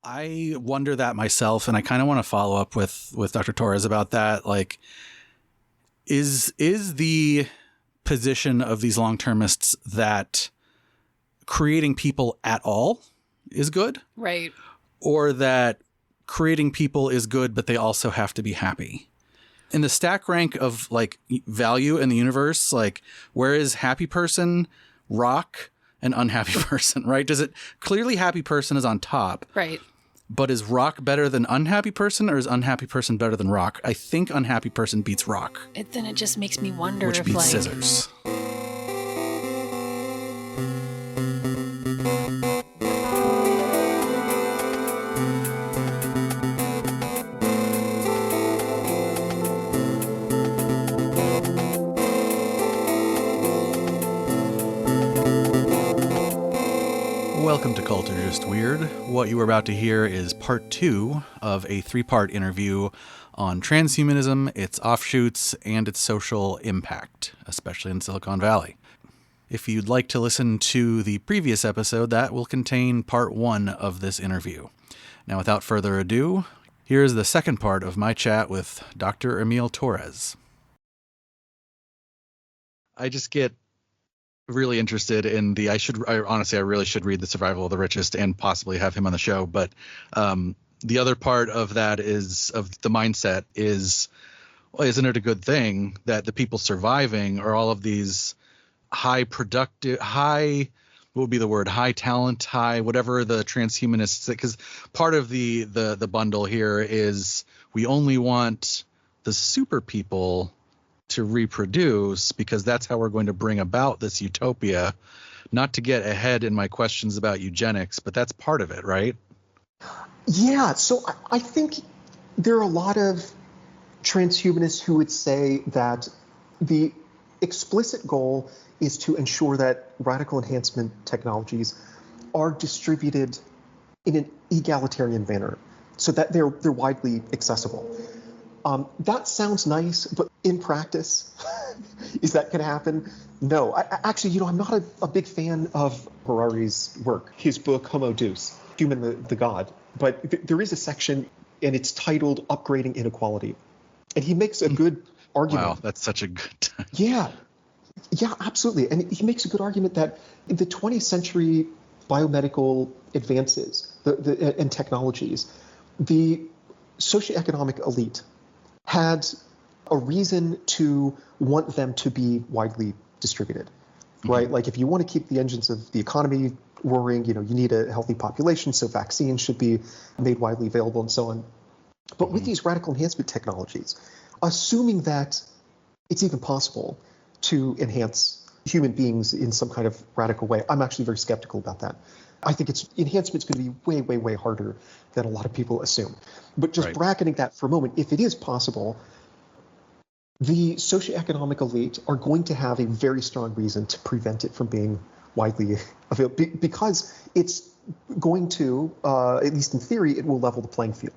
I wonder that myself, and I kind of want to follow up with Dr. Torres about that. Like, is the position of these long-termists that creating people at all is good? Right. Or that creating people is good, but they also have to be happy? In the stack rank of like value in the universe, like, where is happy person, rock, and unhappy person, right? Does it clearly happy person is on top? Right. But is rock better than unhappy person, or is unhappy person better than rock? I think unhappy person beats rock. Then it just makes me wonder which if beats like scissors. Welcome to Cult or Just Weird. What you are about to hear is part 2 of a 3-part interview on transhumanism, its offshoots, and its social impact, especially in Silicon Valley. If you'd like to listen to the previous episode, that will contain part 1 of this interview. Now, without further ado, here is the second part of my chat with Dr. Émile Torres. I just get really interested in I really should read The Survival of the Richest and possibly have him on the show. But the other part of that is of the mindset is, well, isn't it a good thing that the people surviving are all of these high productive, high talent, high, whatever the transhumanists, because part of the bundle here is we only want the super people to reproduce because that's how we're going to bring about this utopia. Not to get ahead in my questions about eugenics, but that's part of it, right? Yeah, so I think there are a lot of transhumanists who would say that the explicit goal is to ensure that radical enhancement technologies are distributed in an egalitarian manner so that they're widely accessible. That sounds nice, but in practice, is that going to happen? No. Actually, I'm not a big fan of Harari's work, his book Homo Deus, Human the God. But there is a section, and it's titled Upgrading Inequality. And he makes a good argument. Wow, that's such a good time. Yeah, absolutely. And he makes a good argument that in the 20th century biomedical advances and technologies, the socioeconomic elite had a reason to want them to be widely distributed, right? Mm-hmm. Like if you want to keep the engines of the economy roaring, you need a healthy population, so vaccines should be made widely available and so on. But with these radical enhancement technologies, assuming that it's even possible to enhance human beings in some kind of radical way, I'm actually very skeptical about that. I think enhancement's going to be way, way, way harder than a lot of people assume. But just bracketing that for a moment, if it is possible, the socioeconomic elite are going to have a very strong reason to prevent it from being widely available, because it's going to, at least in theory, it will level the playing field.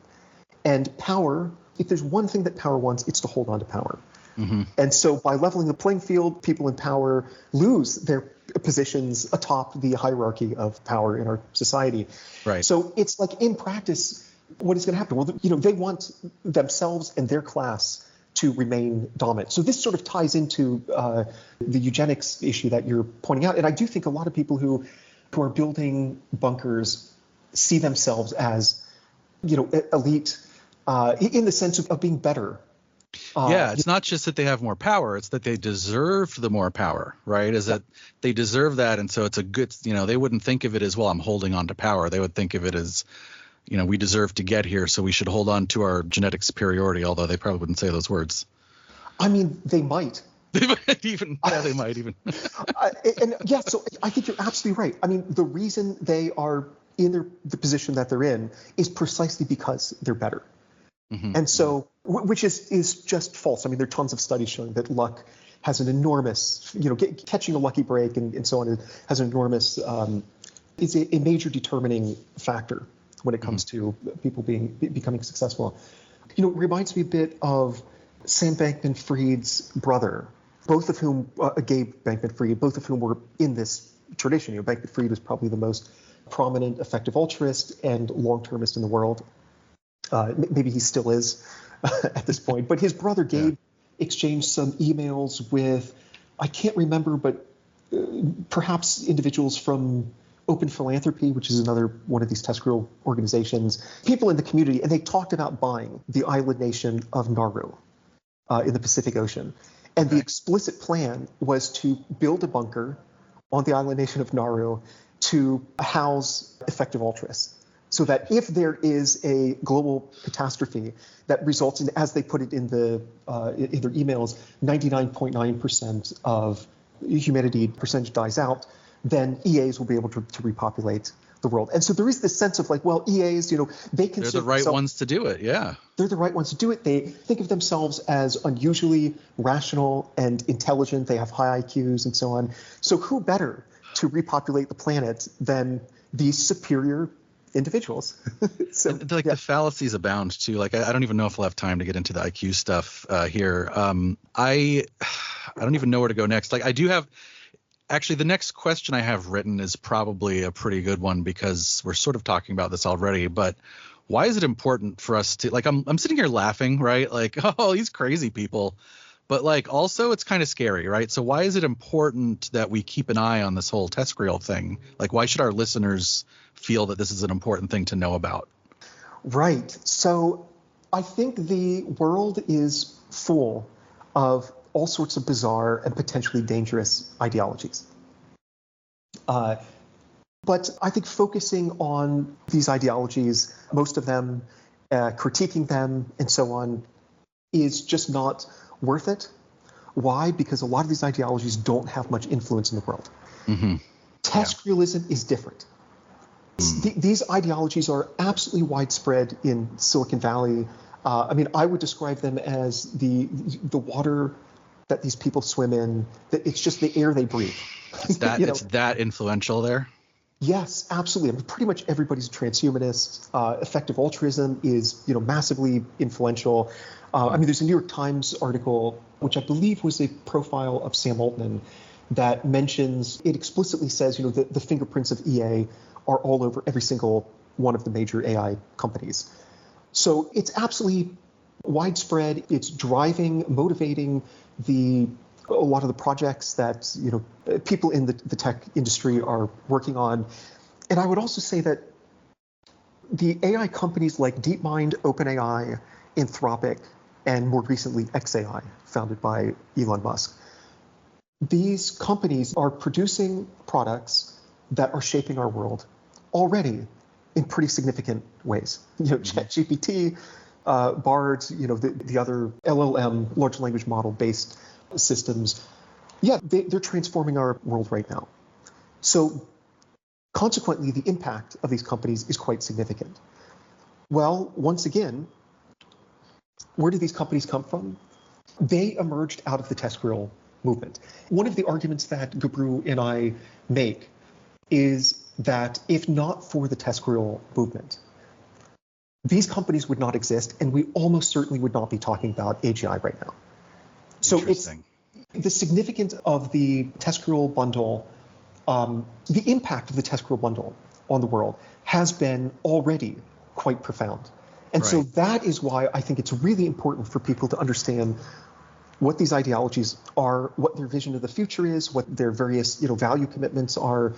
And power, if there's one thing that power wants, it's to hold on to power. Mm-hmm. And so by leveling the playing field, people in power lose their positions atop the hierarchy of power in our society. Right. So it's like in practice, what is going to happen? Well, they want themselves and their class to remain dominant. So this sort of ties into the eugenics issue that you're pointing out. And I do think a lot of people who are building bunkers see themselves as, elite in the sense of being better. It's not just that they have more power, it's that they deserve the more power, right? That they deserve that, and so it's a good, they wouldn't think of it as, well, I'm holding on to power. They would think of it as, we deserve to get here, so we should hold on to our genetic superiority, although they probably wouldn't say those words. I mean, they might. They might even. So I think you're absolutely right. I mean, the reason they are in the position that they're in is precisely because they're better. Mm-hmm. And so, which is just false. I mean, there are tons of studies showing that luck has an enormous, catching a lucky break and so on has an enormous, is a major determining factor when it comes to people becoming successful. It reminds me a bit of Sam Bankman-Fried's brother, both of whom, Gabe Bankman-Fried, both of whom were in this tradition. Bankman-Fried was probably the most prominent effective altruist and long-termist in the world. Maybe he still is at this point. But his brother Gabe exchanged some emails with, I can't remember, but perhaps individuals from Open Philanthropy, which is another one of these TESCREAL organizations, people in the community, and they talked about buying the island nation of Nauru in the Pacific Ocean. And the explicit plan was to build a bunker on the island nation of Nauru to house effective altruists, so that if there is a global catastrophe that results in, as they put it in their emails, 99.9% of humanity percentage dies out, then EAs will be able to repopulate the world. And so there is this sense of like, well, EAs, they consider they're the right ones to do it. Yeah. They're the right ones to do it. They think of themselves as unusually rational and intelligent. They have high IQs and so on. So who better to repopulate the planet than these superior individuals? So, the fallacies abound too. Like, I don't even know if we'll have time to get into the IQ stuff here. I don't even know where to go next. Like, I do have. Actually, the next question I have written is probably a pretty good one, because we're sort of talking about this already. But why is it important for us to, like, I'm sitting here laughing, right? Like, oh, these crazy people. But like, also, it's kind of scary, right? So why is it important that we keep an eye on this whole TESCREAL thing? Like, why should our listeners feel that this is an important thing to know about? Right. So I think the world is full of all sorts of bizarre and potentially dangerous ideologies. But I think focusing on these ideologies, most of them, critiquing them and so on, is just not worth it. Why? Because a lot of these ideologies don't have much influence in the world. Mm-hmm. TESCREALism is different. These ideologies are absolutely widespread in Silicon Valley. I mean, I would describe them as the water that these people swim in. It's just the air they breathe. It's that influential there? Yes, absolutely. I mean, pretty much everybody's a transhumanist. Effective altruism is, massively influential. I mean, there's a New York Times article, which I believe was a profile of Sam Altman, that mentions, it explicitly says, the fingerprints of EA are all over every single one of the major AI companies. So it's absolutely widespread. It's driving, motivating a lot of the projects that people in the tech industry are working on. And I would also say that the AI companies like DeepMind, OpenAI, Anthropic, and more recently xAI, founded by Elon Musk, these companies are producing products that are shaping our world already in pretty significant ways. ChatGPT, Bard, the other LLM, large language model based systems, they're transforming our world right now. So consequently, the impact of these companies is quite significant. Well, once again, where do these companies come from? They emerged out of the TESCREAL movement. One of the arguments that Gebru and I make is that if not for the TESCREAL movement, these companies would not exist, and we almost certainly would not be talking about AGI right now. So it's the significance of the TESCREAL bundle, the impact of the TESCREAL bundle on the world has been already quite profound. And so that is why I think it's really important for people to understand what these ideologies are, what their vision of the future is, what their various value commitments are,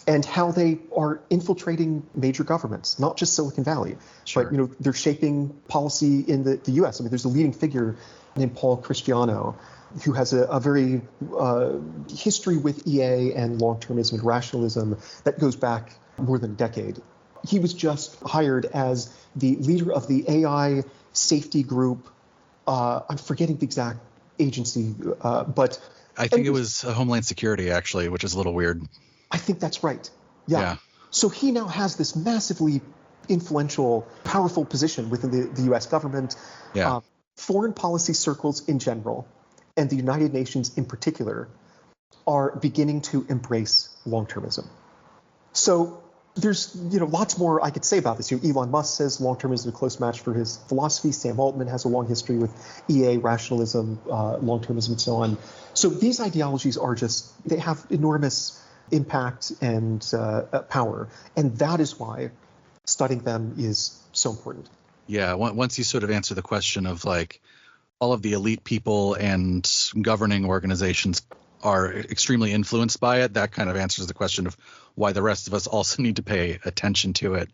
and how they are infiltrating major governments, not just Silicon Valley, but they're shaping policy in the U.S. I mean, there's a leading figure named Paul Cristiano, who has a very history with EA and long-termism and rationalism that goes back more than a decade. He was just hired as the leader of the AI safety group. I'm forgetting the exact agency, but I think it was Homeland Security, actually, which is a little weird. I think that's right. Yeah. So he now has this massively influential, powerful position within the U.S. government, foreign policy circles in general, and the United Nations in particular are beginning to embrace long-termism. So there's lots more I could say about this. Elon Musk says long-termism is a close match for his philosophy. Sam Altman has a long history with EA, rationalism, long-termism, and so on. So these ideologies are they have enormous impact and power. And that is why studying them is so important. Yeah, once you sort of answer the question of like all of the elite people and governing organizations are extremely influenced by it, that kind of answers the question of why the rest of us also need to pay attention to it.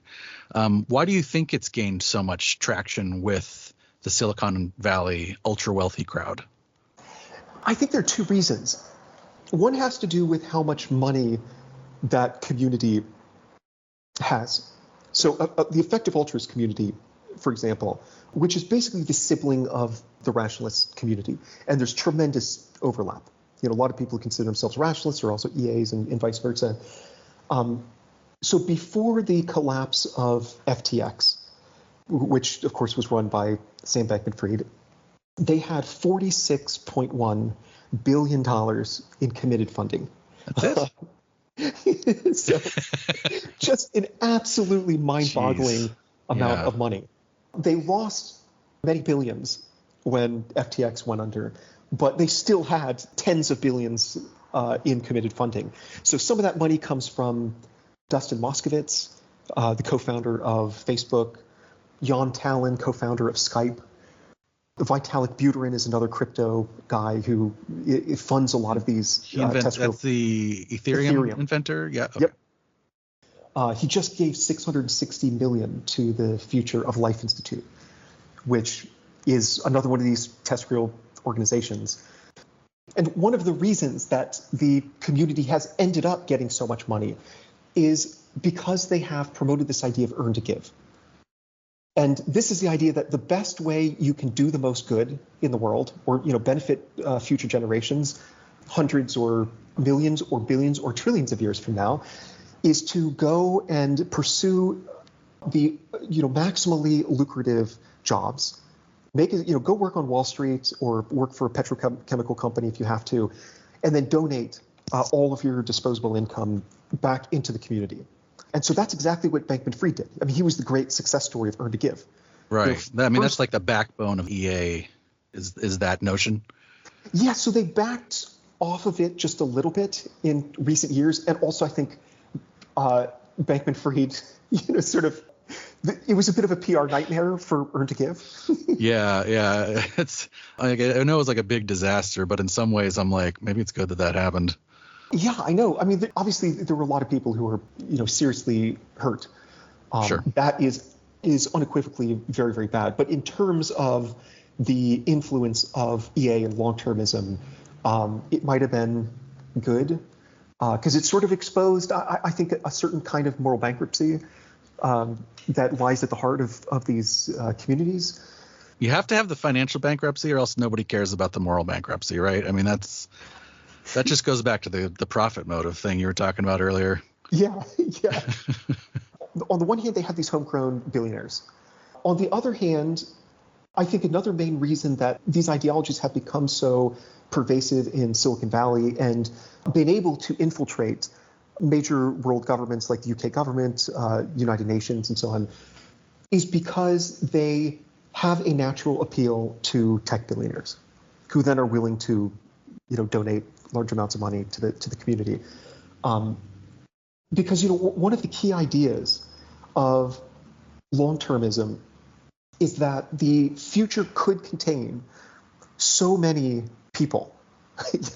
Why do you think it's gained so much traction with the Silicon Valley ultra wealthy crowd? I think there are two reasons. One has to do with how much money that community has. So the effective altruist community, for example, which is basically the sibling of the rationalist community, and there's tremendous overlap. A lot of people who consider themselves rationalists are also EAs and vice versa. So before the collapse of FTX, which of course was run by Sam Bankman-Fried, they had $46.1 billion in committed funding. That's it? So just an absolutely mind-boggling amount of money. They lost many billions when FTX went under, but they still had tens of billions in committed funding. So some of that money comes from Dustin Moskovitz, the co-founder of Facebook, Jan Tallinn, co-founder of Skype. Vitalik Buterin is another crypto guy who funds a lot of these. That's the Ethereum inventor? Yeah. Okay. Yep. He just gave $660 million to the Future of Life Institute, which is another one of these TESCREAL organizations. And one of the reasons that the community has ended up getting so much money is because they have promoted this idea of earn to give. And this is the idea that the best way you can do the most good in the world, or benefit future generations, hundreds or millions or billions or trillions of years from now, is to go and pursue the maximally lucrative jobs. Go work on Wall Street or work for a petrochemical company if you have to, and then donate all of your disposable income back into the community. And so that's exactly what Bankman-Fried did. I mean, he was the great success story of earn to give. Right. That's like the backbone of EA is that notion. Yeah. So they backed off of it just a little bit in recent years. And also I think Bankman-Fried, it was a bit of a PR nightmare for earn to give. Yeah. It's like, I know it was like a big disaster, but in some ways I'm like, maybe it's good that happened. Yeah, I know. I mean, obviously, there were a lot of people who were, seriously hurt. Sure. That is unequivocally very, very bad. But in terms of the influence of EA and long-termism, it might have been good because it sort of exposed, I think, a certain kind of moral bankruptcy that lies at the heart of these communities. You have to have the financial bankruptcy or else nobody cares about the moral bankruptcy, right? I mean, that just goes back to the profit motive thing you were talking about earlier. Yeah. On the one hand, they have these homegrown billionaires. On the other hand, I think another main reason that these ideologies have become so pervasive in Silicon Valley and been able to infiltrate major world governments like the UK government, United Nations, and so on, is because they have a natural appeal to tech billionaires who then are willing to donate large amounts of money to the community. Because, one of the key ideas of long-termism is that the future could contain so many people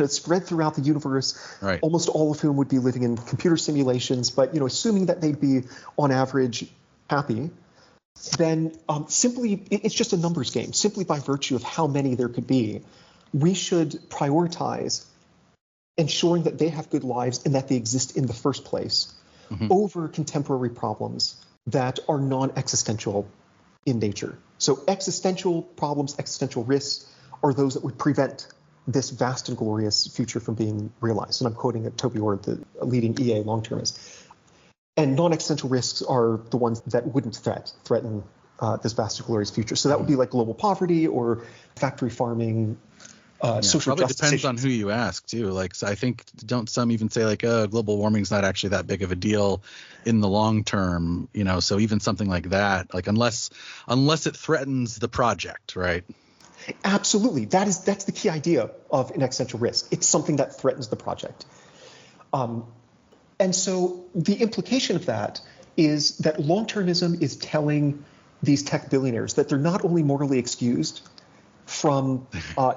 spread throughout the universe, right, almost all of whom would be living in computer simulations, but, assuming that they'd be on average happy, then simply it's just a numbers game. Simply by virtue of how many there could be, we should prioritize ensuring that they have good lives and that they exist in the first place over contemporary problems that are non-existential in nature. So existential problems, existential risks are those that would prevent this vast and glorious future from being realized. And I'm quoting Toby Ord, the leading EA long-termist. And non-existential risks are the ones that wouldn't threaten this vast and glorious future. So that would be like global poverty or factory farming, social probably justice depends issues. on who you ask too. Like, so I think don't some even say like, global warming's not actually that big of a deal in the long term, so even something like that, like unless it threatens the project, right? Absolutely. That's the key idea of an existential risk. It's something that threatens the project. And so the implication of that is that long-termism is telling these tech billionaires that they're not only morally excused from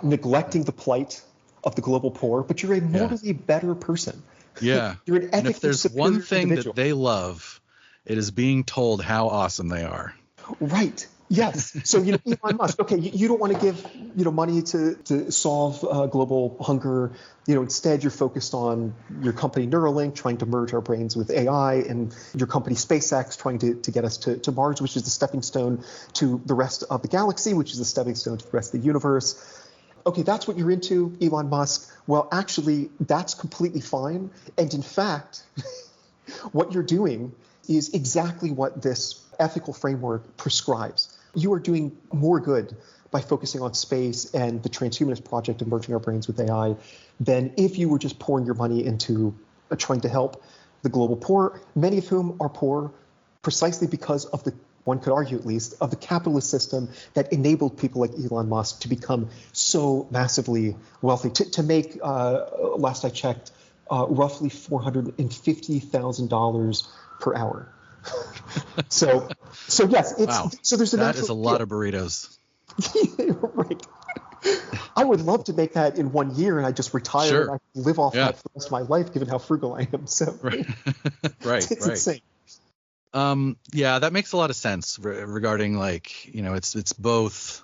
neglecting the plight of the global poor, but you're a morally better person. Yeah. You're an ethically and if there's superior one thing individual. that they love, it is being told how awesome they are. Right. Yes. So, Elon Musk, okay, you don't want to give, money to solve global hunger. Instead, you're focused on your company Neuralink trying to merge our brains with AI, and your company SpaceX trying to get us to Mars, which is the stepping stone to the rest of the galaxy, which is the stepping stone to the rest of the universe. Okay, that's what you're into, Elon Musk. Well, actually, that's completely fine. And in fact, what you're doing is exactly what this ethical framework prescribes. You are doing more good by focusing on space and the transhumanist project of merging our brains with AI than if you were just pouring your money into trying to help the global poor, many of whom are poor precisely because of the, one could argue at least, of the capitalist system that enabled people like Elon Musk to become so massively wealthy, to make, last I checked, roughly $450,000 per hour. So yes, it's wow. So there's that is a lot of burritos. Right. I would love to make that in 1 year and I just retire Sure. and I live off that for the rest of my life, given how frugal I am. So right. it's insane. Yeah, that makes a lot of sense regarding it's both,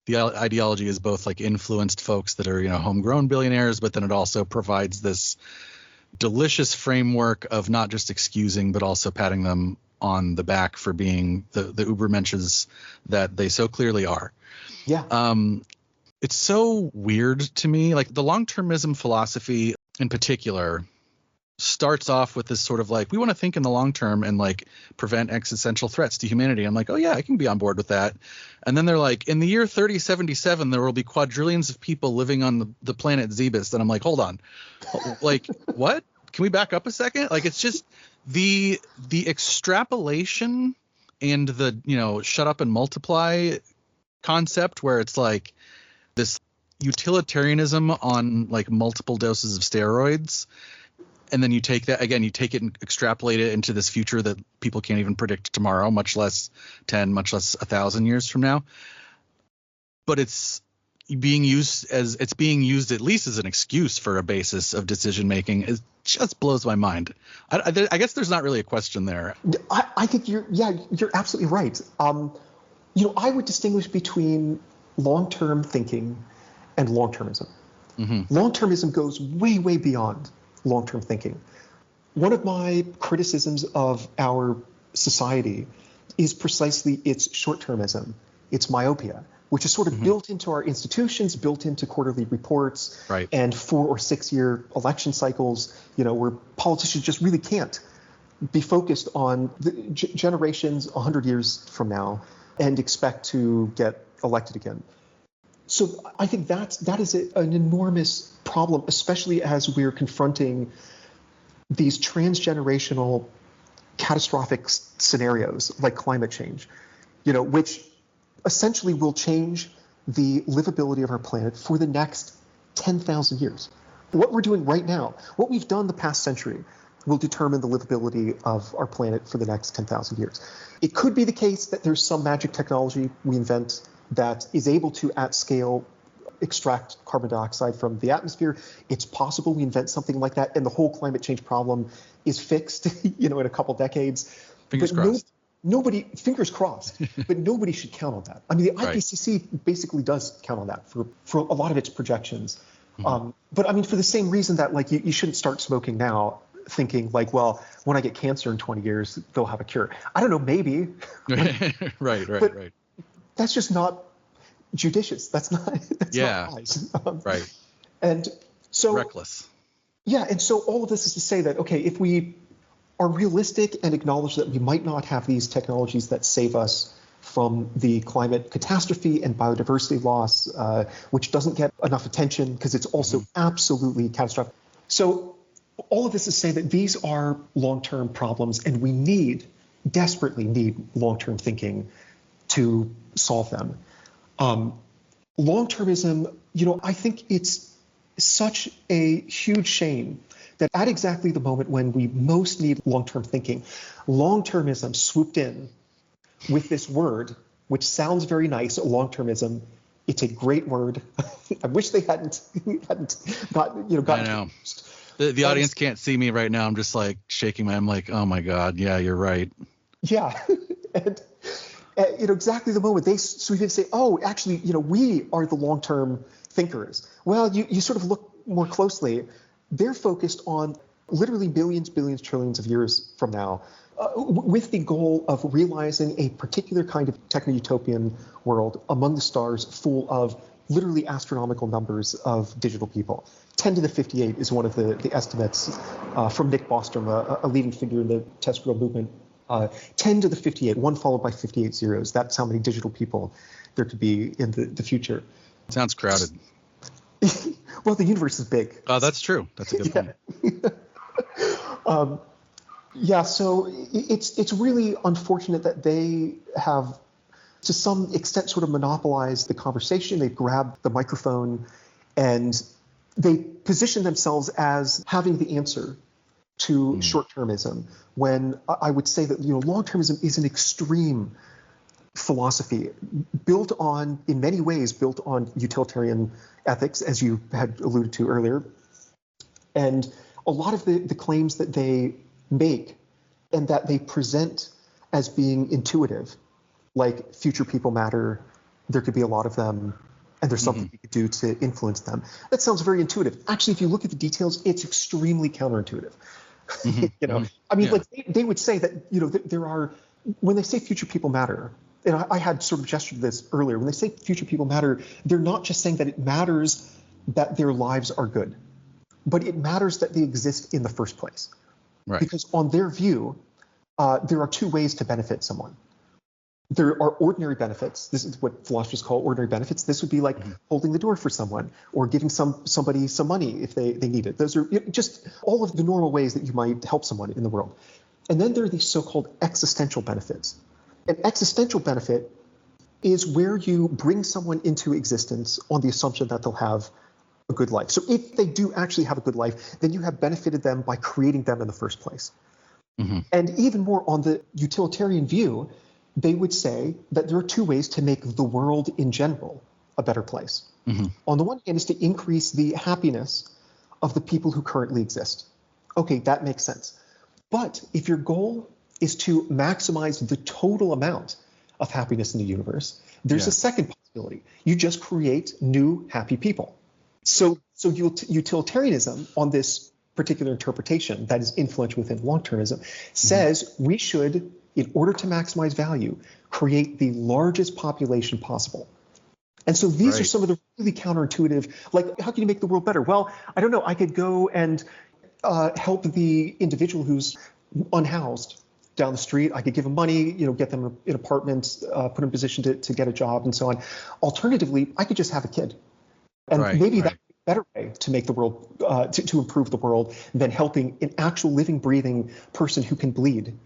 the ideology is both like influenced folks that are homegrown billionaires, but then it also provides this delicious framework of not just excusing but also patting them on the back for being the ubermenches that they so clearly are. Yeah. It's so weird to me, like the long-termism philosophy in particular starts off with this sort of like, we want to think in the long term and like prevent existential threats to humanity. I'm like, oh yeah, I can be on board with that. And then they're like, in the year 3077, there will be quadrillions of people living on the planet Zebus. And I'm like, hold on, like what? Can we back up a second? Like, it's just the extrapolation and the, shut up and multiply concept where it's like this utilitarianism on like multiple doses of steroids. And then you take that again, you take it and extrapolate it into this future that people can't even predict tomorrow, much less 10, much less 1,000 years from now. But it's being used at least as an excuse for a basis of decision making. It just blows my mind. I guess there's not really a question there. I think you're absolutely right. I would distinguish between long-term thinking and long-termism. Mm-hmm. Long-termism goes way, way beyond long-term thinking. One of my criticisms of our society is precisely its short-termism, its myopia, which is sort of built into our institutions, built into quarterly reports, right, and 4 or 6 year election cycles, where politicians just really can't be focused on the generations 100 years from now and expect to get elected again. So I think that is an enormous problem, especially as we're confronting these transgenerational catastrophic scenarios like climate change, which essentially will change the livability of our planet for the next 10,000 years. What we're doing right now, what we've done the past century, will determine the livability of our planet for the next 10,000 years. It could be the case that there's some magic technology we invent that is able to, at scale, extract carbon dioxide from the atmosphere. It's possible we invent something like that, and the whole climate change problem is fixed, in a couple decades. Fingers crossed. Nobody, fingers crossed, but nobody should count on that. I mean, the IPCC basically does count on that for a lot of its projections. Mm-hmm. But I mean, for the same reason that like you shouldn't start smoking now, thinking like, well, when I get cancer in 20 years, they'll have a cure. I don't know, maybe. Right. That's just not judicious. That's not wise. Right. And so reckless. Yeah, and so all of this is to say that, okay, if we are realistic and acknowledge that we might not have these technologies that save us from the climate catastrophe and biodiversity loss, which doesn't get enough attention because it's also absolutely catastrophic. So all of this is to say that these are long-term problems, and we desperately need long-term thinking to solve them. Long-termism, I think it's such a huge shame that at exactly the moment when we most need long-term thinking, long-termism swooped in with this word, which sounds very nice, long-termism. It's a great word. I wish they hadn't gotten. I know. The audience can't see me right now. I'm just like shaking my. I'm like, oh my god, yeah, you're right. Yeah, and exactly the moment so we can say, oh, actually, we are the long-term thinkers. Well, you sort of look more closely. They're focused on literally billions, trillions of years from now, with the goal of realizing a particular kind of techno-utopian world among the stars full of literally astronomical numbers of digital people. 10 to the 58 is one of the estimates from Nick Bostrom, a leading figure in the TESCREAL movement. 10 to the 58, one followed by 58 zeros. That's how many digital people there could be in the future. Sounds crowded. Well, the universe is big. Oh, that's true. That's a good point. Yeah, so it's really unfortunate that they have, to some extent, sort of monopolized the conversation. They've grabbed the microphone and they position themselves as having the answer to short-termism, when I would say that long-termism is an extreme philosophy in many ways built on utilitarian ethics, as you had alluded to earlier. And a lot of the claims that they make and that they present as being intuitive, like future people matter, there could be a lot of them, and there's something you could do to influence them. That sounds very intuitive. Actually, if you look at the details, it's extremely counterintuitive. I mean, like they would say that, there are, when they say future people matter, and I had sort of gestured to this earlier, when they say future people matter, they're not just saying that it matters that their lives are good, but it matters that they exist in the first place. Right. Because on their view, there are two ways to benefit someone. There are ordinary benefits. This is what philosophers call ordinary benefits. This would be like holding the door for someone or giving somebody some money if they need it. Those are just all of the normal ways that you might help someone in the world. And then there are these so-called existential benefits. An existential benefit is where you bring someone into existence on the assumption that they'll have a good life. So if they do actually have a good life, then you have benefited them by creating them in the first place. And even more on the utilitarian view, they would say that there are two ways to make the world in general a better place. On the one hand is to increase the happiness of the people who currently exist. Okay, that makes sense. But if your goal is to maximize the total amount of happiness in the universe, there's a second possibility. You just create new happy people. So utilitarianism on this particular interpretation that is influential within long-termism says we should, in order to maximize value, create the largest population possible. And so these are some of the really counterintuitive, like, how can you make the world better? Well, I don't know. I could go and help the individual who's unhoused down the street. I could give them money, get them an apartment, put them in a position to get a job and so on. Alternatively, I could just have a kid. And maybe that's a better way to make the world, to improve the world than helping an actual living, breathing person who can bleed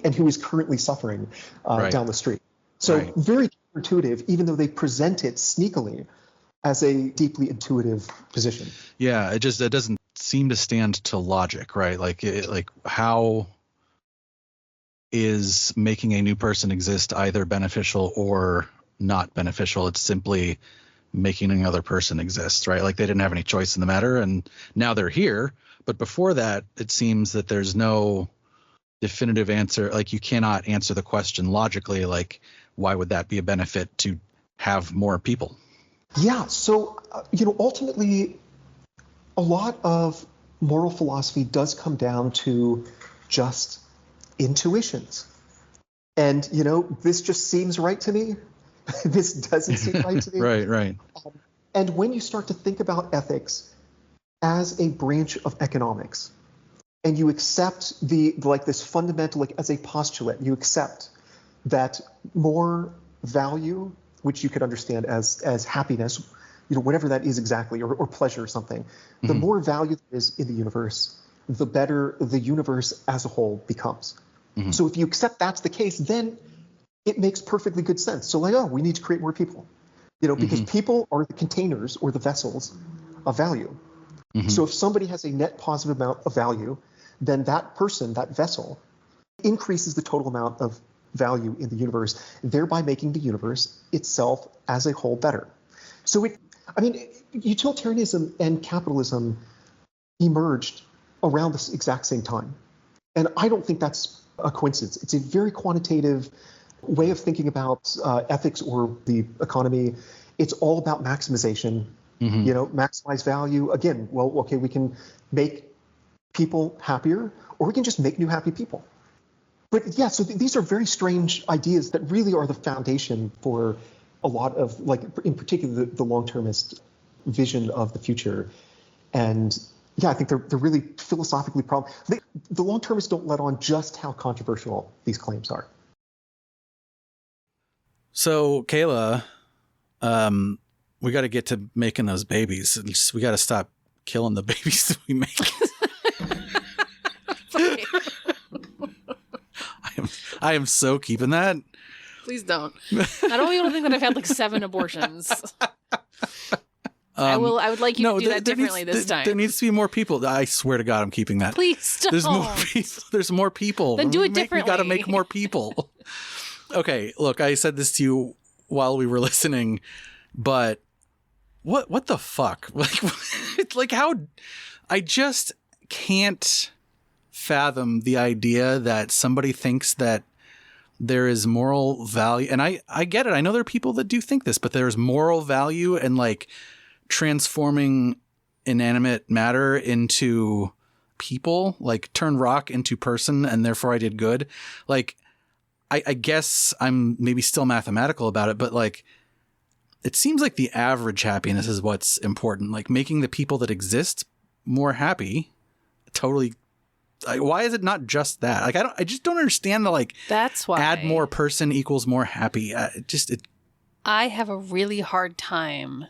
and who is currently suffering down the street. So very counterintuitive, even though they present it sneakily as a deeply intuitive position. Yeah, it doesn't seem to stand to logic, right? Like how is making a new person exist either beneficial or not beneficial? It's simply making another person exist, right? Like they didn't have any choice in the matter, and now they're here. But before that, it seems that there's no definitive answer. Like you cannot answer the question logically, like why would that be a benefit to have more people? Yeah, so ultimately a lot of moral philosophy does come down to just intuitions. And this just seems right to me. This doesn't seem right to me. Right. And when you start to think about ethics as a branch of economics, and you accept this fundamental, as a postulate, you accept that more value, which you could understand as happiness, whatever that is exactly, or pleasure or something, the more value there is in the universe, the better the universe as a whole becomes. So if you accept that's the case, then it makes perfectly good sense. So we need to create more people, because people are the containers or the vessels of value. Mm-hmm. So if somebody has a net positive amount of value, then that person, that vessel, increases the total amount of value in the universe, thereby making the universe itself as a whole better. So utilitarianism and capitalism emerged around the exact same time. And I don't think that's a coincidence. It's a very quantitative way of thinking about ethics or the economy. It's all about maximization, maximize value. Again, well, okay, we can make people happier, or we can just make new happy people. But yeah, so these are very strange ideas that really are the foundation for a lot of, like, in particular, the long-termist vision of the future. And yeah, I think they're really philosophically problem. The long-termists don't let on just how controversial these claims are. So, Kayla, we got to get to making those babies. We got to stop killing the babies that we make. I am so keeping that. Please don't. I don't even think that I've had like 7 abortions. I would like you to do that differently this time. There needs to be more people. I swear to God, I'm keeping that. Please don't. There's more people. There's more people. Then do it differently. We got to make more people. Okay, look, I said this to you while we were listening, but what the fuck? Like how I just can't fathom the idea that somebody thinks that there is moral value. And I get it. I know there are people that do think this, but there's moral value in like transforming inanimate matter into people, like turn rock into person, and therefore I did good. Like, I guess I'm maybe still mathematical about it, but like, it seems like the average happiness is what's important. Like making the people that exist more happy. Totally. Why is it not just that? Like, I just don't understand the, like, that's why add more person equals more happy. I have a really hard time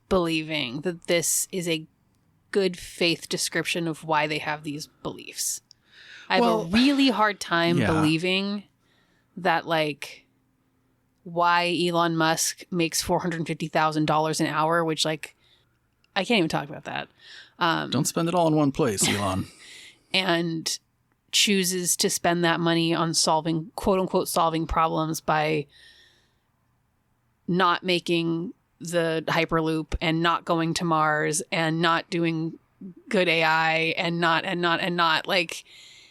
believing that this is a good faith description of why they have these beliefs. I have a really hard time believing that, like, why Elon Musk makes $450,000 an hour, which, like, I can't even talk about that. Don't spend it all in one place, Elon. And chooses to spend that money on solving, quote unquote, solving problems by not making the Hyperloop and not going to Mars and not doing good AI and not like,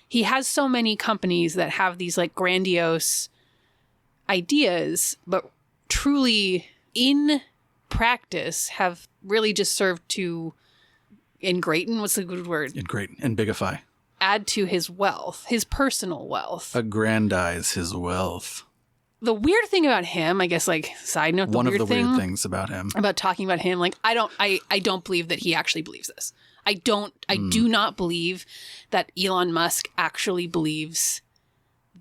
he has so many companies that have these like grandiose ideas, but truly in practice have really just served to ingratiate, what's the good word? Ingratiate and bigify. Add to his wealth, his personal wealth. Aggrandize his wealth. The weird thing about him, I guess, like, side note, weird things about him. About talking about him, like, I don't believe that he actually believes this. I do not believe that Elon Musk actually believes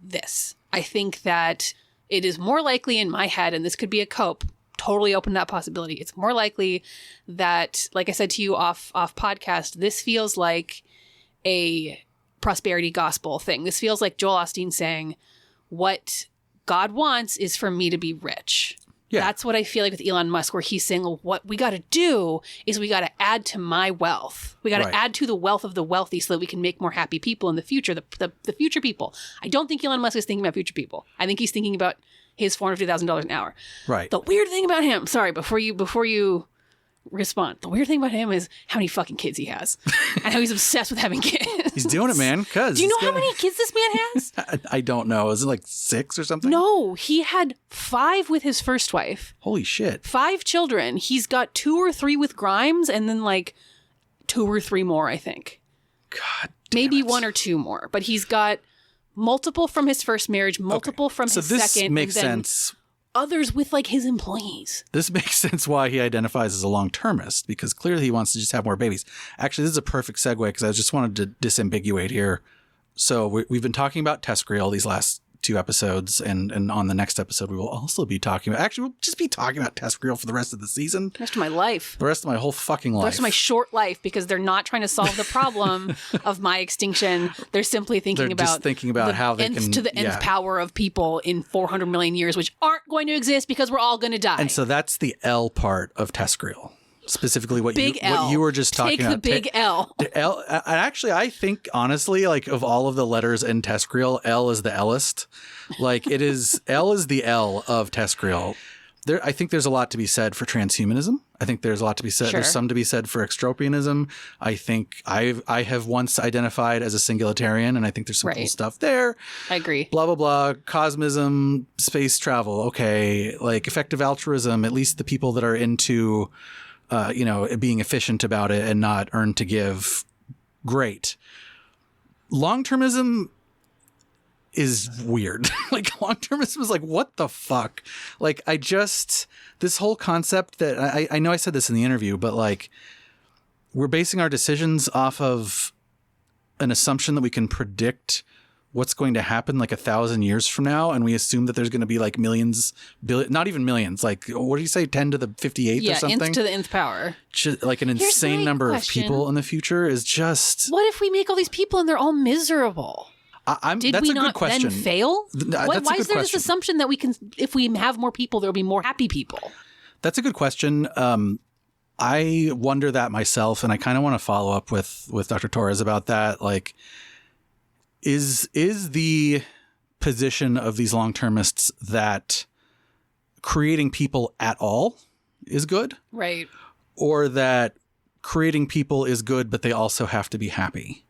this. I think that it is more likely in my head, and this could be a cope, totally open to that possibility. It's more likely that, like I said to you off podcast, this feels like a prosperity gospel thing. This feels like Joel Osteen saying, what God wants is for me to be rich. Yeah. That's what I feel like with Elon Musk, where he's saying, well, what we got to do is we got to add to my wealth. We got to add to the wealth of the wealthy so that we can make more happy people in the future, the future people. I don't think Elon Musk is thinking about future people. I think he's thinking about his $450,000 an hour. Right. The weird thing about him, sorry, before you respond, the weird thing about him is how many fucking kids he has and how he's obsessed with having kids. He's doing it, man. Do you know how many kids this man has? I don't know. Is it like 6 or something? No, he had 5 with his first wife. Holy shit. 5 children. He's got 2 or 3 with Grimes and then like 2 or 3 more, I think. God damn Maybe it. 1 or 2 more. But he's got multiple from his first marriage, multiple from his second. So this makes sense. Others with like his employees. This makes sense why he identifies as a long-termist, because clearly he wants to just have more babies. Actually, this is a perfect segue because I just wanted to disambiguate here. So we've been talking about TESCREAL these last 2 episodes, and on the next episode we will also be talking about, actually we'll just be talking about TESCREAL for the rest of the season. The rest of my life. The rest of my whole fucking life. The rest of my short life, because they're not trying to solve the problem of my extinction. They're simply thinking about how they can to the nth power of people in 400 million years, which aren't going to exist because we're all going to die. And so that's the L part of TESCREAL. specifically what Big what L. you were just talking about. Take the big L. L. Actually, I think honestly, like of all of the letters in TESCREAL, L is the List. Like it is L is the L of TESCREAL. I think there's a lot to be said for transhumanism. I think there's a lot to be said. Sure. There's some to be said for extropianism. I think I have once identified as a singularitarian, and I think there's some cool stuff there. I agree. Blah, blah, blah. Cosmism, space travel. Okay. Like effective altruism, at least the people that are into, being efficient about it and not earn to give. Great. Long-termism is weird. Like long-termism is like, what the fuck? Like this whole concept that I know I said this in the interview, but like we're basing our decisions off of an assumption that we can predict what's going to happen like 1,000 years from now. And we assume that there's going to be like millions, not even millions, like what do you say? 10 to the 58th or something? Nth to the nth power. Like an insane number of people in the future is just. What if we make all these people and they're all miserable? Did that's we a not good question. then fail? Why is there this question. assumption that we can, if we have more people, there'll be more happy people? That's a good question. I wonder that myself, and I kind of want to follow up with Dr. Torres about that. Like, is the position of these long-termists that creating people at all is good? Right. Or that creating people is good, but they also have to be happy?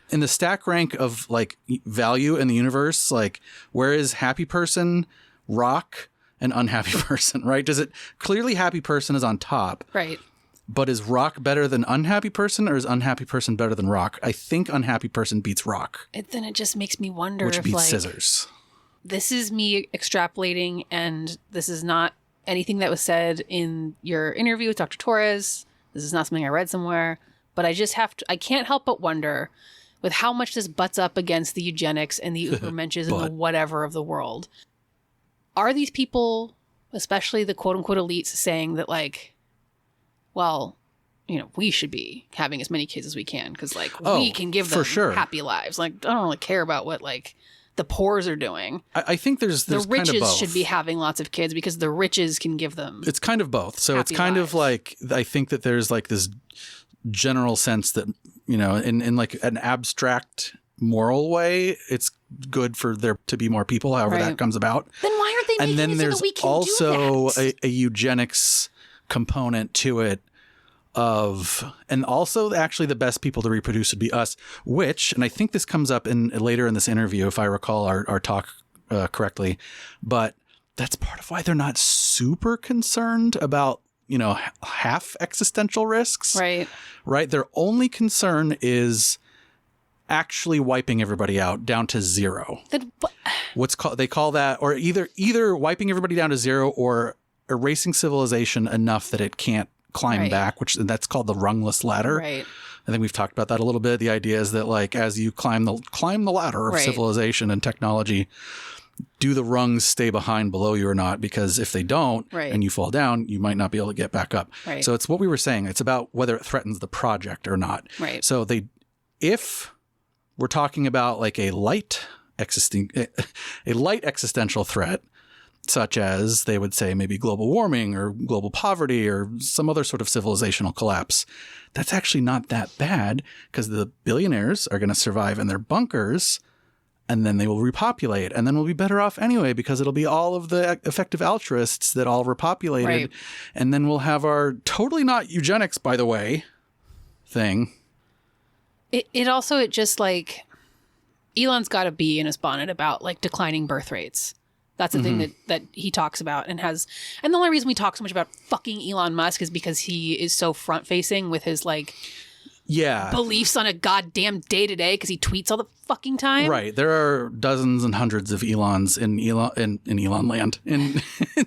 In the stack rank of like value in the universe, like where is happy person, rock, and unhappy person, right? Does it clearly happy person is on top, right? But is rock better than unhappy person, or is unhappy person better than rock? I think unhappy person beats rock. Then it just makes me wonder which if beats like scissors. This is me extrapolating, and this is not anything that was said in your interview with Dr. Torres. This is not something I read somewhere, but I can't help but wonder, with how much this butts up against the eugenics and the Ubermenches and the whatever of the world. Are these people, especially the quote unquote elites, saying that like, well, we should be having as many kids as we can because like we can give them happy lives. Like I don't really care about what like the poors are doing. I think there's the riches kind of both. Should be having lots of kids because the riches can give them. It's kind of both. So it's kind lives. of like, I think that there's like this general sense that, in like an abstract moral way, it's good for there to be more people, however that comes about. Then why aren't they making it so that we can also do that? a eugenics component to it and also actually the best people to reproduce would be us, and I think this comes up later in this interview, if I recall our talk correctly, but that's part of why they're not super concerned about half existential risks. Right. Their only concern is actually wiping everybody out down to zero. They call that, or either wiping everybody down to zero or erasing civilization enough that it can't climb back, that's called the rungless ladder. Right. I think we've talked about that a little bit. The idea is that like as you climb the ladder of civilization and technology, do the rungs stay behind below you or not? Because if they don't and you fall down, you might not be able to get back up. Right. So it's what we were saying. It's about whether it threatens the project or not. Right. So if we're talking about like a light existential threat, such as they would say maybe global warming or global poverty or some other sort of civilizational collapse, that's actually not that bad because the billionaires are going to survive in their bunkers. And then they will repopulate, and then we'll be better off anyway because it'll be all of the effective altruists that all repopulated. Right. And then we'll have our totally not eugenics, by the way, thing. It just like Elon's got a bee in his bonnet about like declining birth rates. That's the thing that he talks about and the only reason we talk so much about fucking Elon Musk is because he is so front facing with his like beliefs on a goddamn day to day because he tweets all the fucking time. Right. There are dozens and hundreds of Elons in Elon land in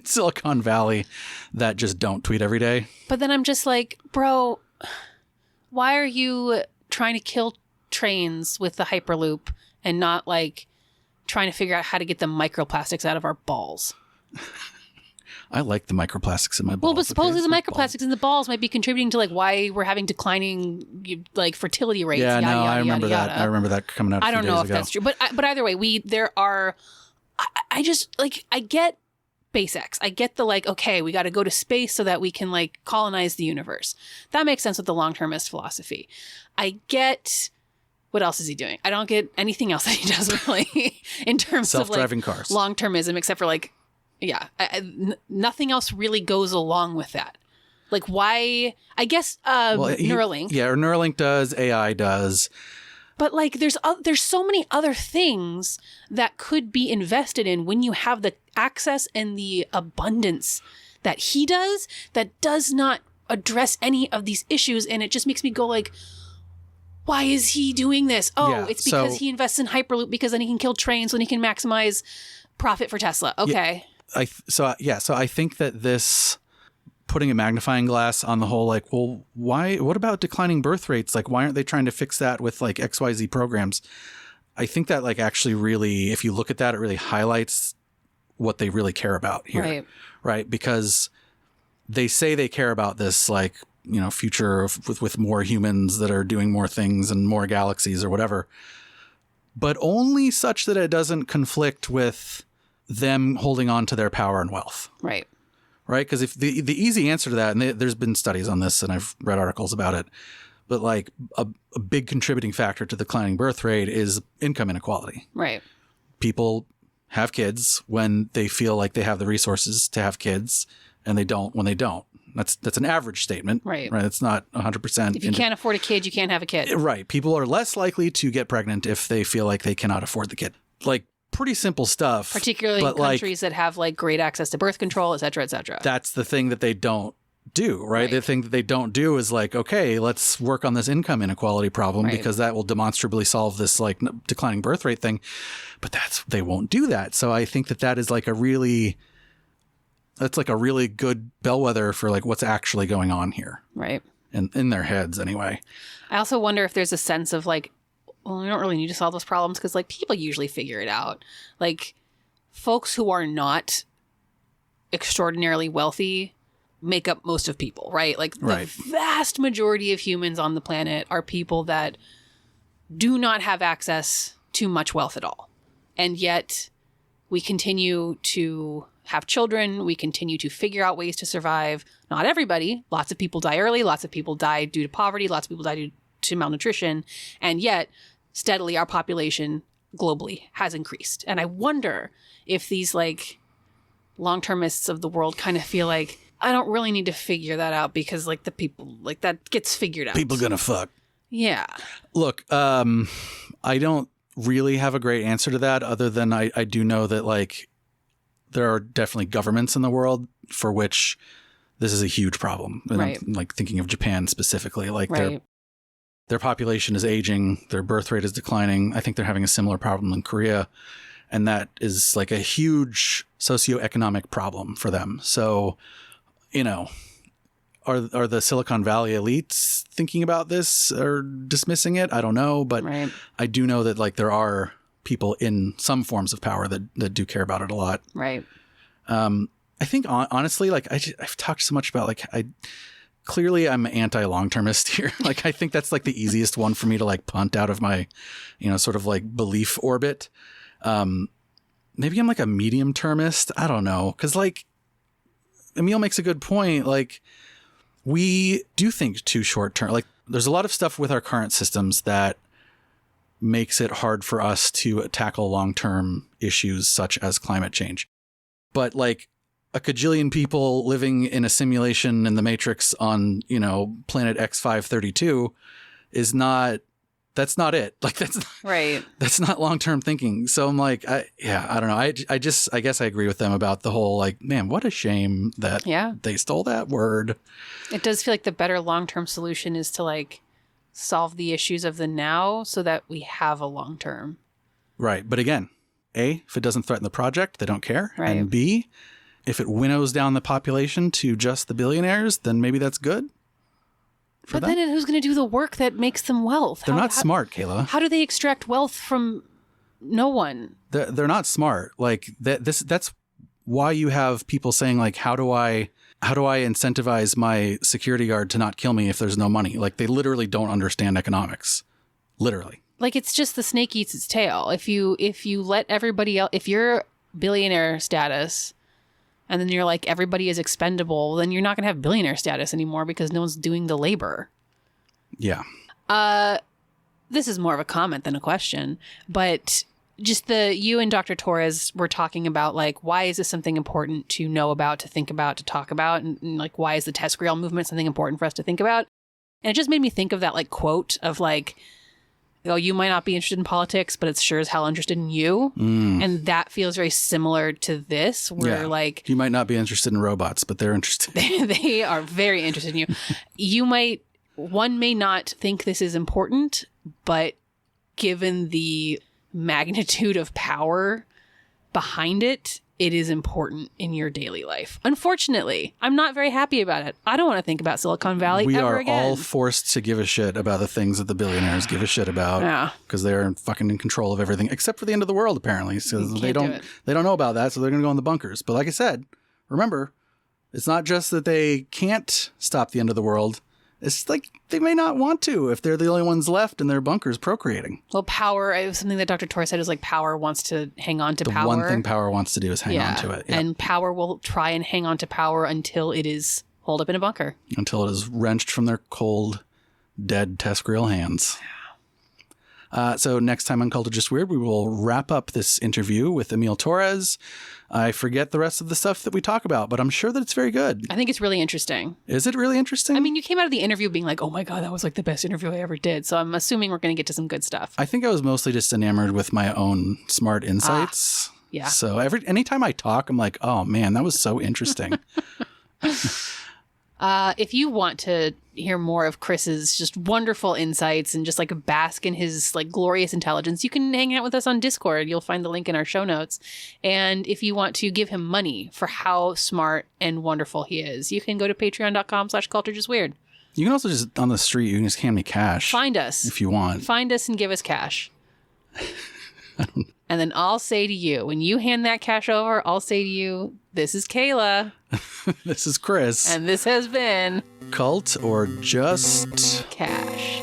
Silicon Valley that just don't tweet every day. But then I'm just like, bro, why are you trying to kill trains with the Hyperloop and not like trying to figure out how to get the microplastics out of our balls? I like the microplastics in my balls. Well, but supposedly the microplastics in the balls might be contributing to like why we're having declining like fertility rates. Yeah, yada, no, yada, I remember yada, that. yada. I remember that coming out. I don't know if that's true, but either way, there are. I just like I get SpaceX. I get the like, okay, we got to go to space so that we can like colonize the universe. That makes sense with the long-termist philosophy. I get what else is he doing? I don't get anything else that he does really in terms of like self-driving cars, long-termism, except for like, nothing else really goes along with that. Like why? I guess Neuralink. Yeah, or Neuralink does. AI does. But like, there's so many other things that could be invested in when you have the access and the abundance that he does, that does not address any of these issues, and it just makes me go like, why is he doing this? Oh, it's because he invests in Hyperloop because then he can kill trains and he can maximize profit for Tesla. Okay. So I think that this putting a magnifying glass on the whole, like, well, why, what about declining birth rates? Like, why aren't they trying to fix that with like XYZ programs? I think that like actually really, if you look at that, it really highlights what they really care about here. Right. Because they say they care about this, like, you know, future with more humans that are doing more things and more galaxies or whatever, but only such that it doesn't conflict with them holding on to their power and wealth. Right. Right. Because if the easy answer to that, and there's been studies on this and I've read articles about it, but like a big contributing factor to the declining birth rate is income inequality. Right. People have kids when they feel like they have the resources to have kids, and they don't when they don't. That's an average statement. Right. It's not 100%. If you can't afford a kid, you can't have a kid. Right. People are less likely to get pregnant if they feel like they cannot afford the kid. Like, pretty simple stuff. Particularly in countries that have like great access to birth control, et cetera, et cetera. That's the thing that they don't do, right? The thing that they don't do is like, okay, let's work on this income inequality problem because that will demonstrably solve this like declining birth rate thing. But they won't do that. So I think that is like that's like a really good bellwether for like what's actually going on here. Right. In their heads anyway. I also wonder if there's a sense of like, well, we don't really need to solve those problems because like people usually figure it out. Like folks who are not extraordinarily wealthy make up most of people, right? Like the vast majority of humans on the planet are people that do not have access to much wealth at all. And yet we continue to have children. We continue to figure out ways to survive. Not everybody. Lots of people die early. Lots of people die due to poverty. Lots of people die due to malnutrition. And yet steadily our population globally has increased. And I wonder if these like long-termists of the world kind of feel like, I don't really need to figure that out because like the people like that gets figured out. People gonna fuck. Yeah. Look, I don't really have a great answer to that other than I do know that like there are definitely governments in the world for which this is a huge problem. And I'm like thinking of Japan specifically, like their population is aging, their birth rate is declining. I think they're having a similar problem in Korea. And that is like a huge socioeconomic problem for them. So, you know, are the Silicon Valley elites thinking about this or dismissing it? I don't know. But I do know that like there are people in some forms of power that do care about it a lot. Right. I think honestly, like I've talked so much about like clearly I'm anti-long-termist here. Like, I think that's like the easiest one for me to like punt out of my, you know, sort of like belief orbit. Maybe I'm like a medium-termist. I don't know. Cause like Emile makes a good point. Like we do think too short-term. Like there's a lot of stuff with our current systems that makes it hard for us to tackle long-term issues such as climate change. But like a cajillion people living in a simulation in the Matrix on, you know, planet X532 that's not it. Like that's not long-term thinking. So I'm like, I don't know. I guess I agree with them about the whole, like, man, what a shame that they stole that word. It does feel like the better long-term solution is to like solve the issues of the now so that we have a long-term. Right. But again, A, if it doesn't threaten the project, they don't care. Right. And B, if it winnows down the population to just the billionaires, then maybe that's good. But then who's going to do the work that makes them wealth? They're not smart, Kayla. How do they extract wealth from no one? They're not smart. Like that's why you have people saying like, how do I incentivize my security guard to not kill me if there's no money? Like they literally don't understand economics. Literally. Like it's just the snake eats its tail. If you let everybody else, if you're billionaire status, and then you're like, everybody is expendable, then you're not going to have billionaire status anymore because no one's doing the labor. Yeah. This is more of a comment than a question, but just you and Dr. Torres were talking about, like, why is this something important to know about, to think about, to talk about? And like, why is the TESCREAL movement something important for us to think about? And it just made me think of that, like, quote of, like, oh, you might not be interested in politics, but it's sure as hell interested in you. And that feels very similar to this, where like... You might not be interested in robots, but they're interested. They are very interested in you. One may not think this is important, but given the magnitude of power behind it, it is important in your daily life. Unfortunately, I'm not very happy about it. I don't want to think about Silicon Valley ever again. We are all forced to give a shit about the things that the billionaires give a shit about because they're fucking in control of everything, except for the end of the world, apparently. So they don't know about that, so they're going to go in the bunkers. But like I said, remember, it's not just that they can't stop the end of the world. It's like they may not want to if they're the only ones left in their bunkers procreating. Well, power, it was something that Dr. Torres said, is like power wants to hang on to power. The one thing power wants to do is hang on to it. Yeah. And power will try and hang on to power until it is holed up in a bunker. Until it is wrenched from their cold, dead TESCREAL hands. So next time on Cult of Just Weird, we will wrap up this interview with Émile Torres. I forget the rest of the stuff that we talk about, but I'm sure that it's very good. I think it's really interesting. Is it really interesting? I mean, you came out of the interview being like, oh my God, that was like the best interview I ever did. So I'm assuming we're going to get to some good stuff. I think I was mostly just enamored with my own smart insights. Yeah. So anytime I talk, I'm like, oh man, that was so interesting. If you want to hear more of Chris's just wonderful insights and just like bask in his like glorious intelligence, you can hang out with us on Discord. You'll find the link in our show notes. And if you want to give him money for how smart and wonderful he is, you can go to patreon.com/culturejustweird. You can also just, on the street, you can just hand me cash. Find us. If you want. Find us and give us cash. And then I'll say to you, when you hand that cash over, I'll say to you, this is Kayla. This is Chris. And this has been Cult or Just Cash.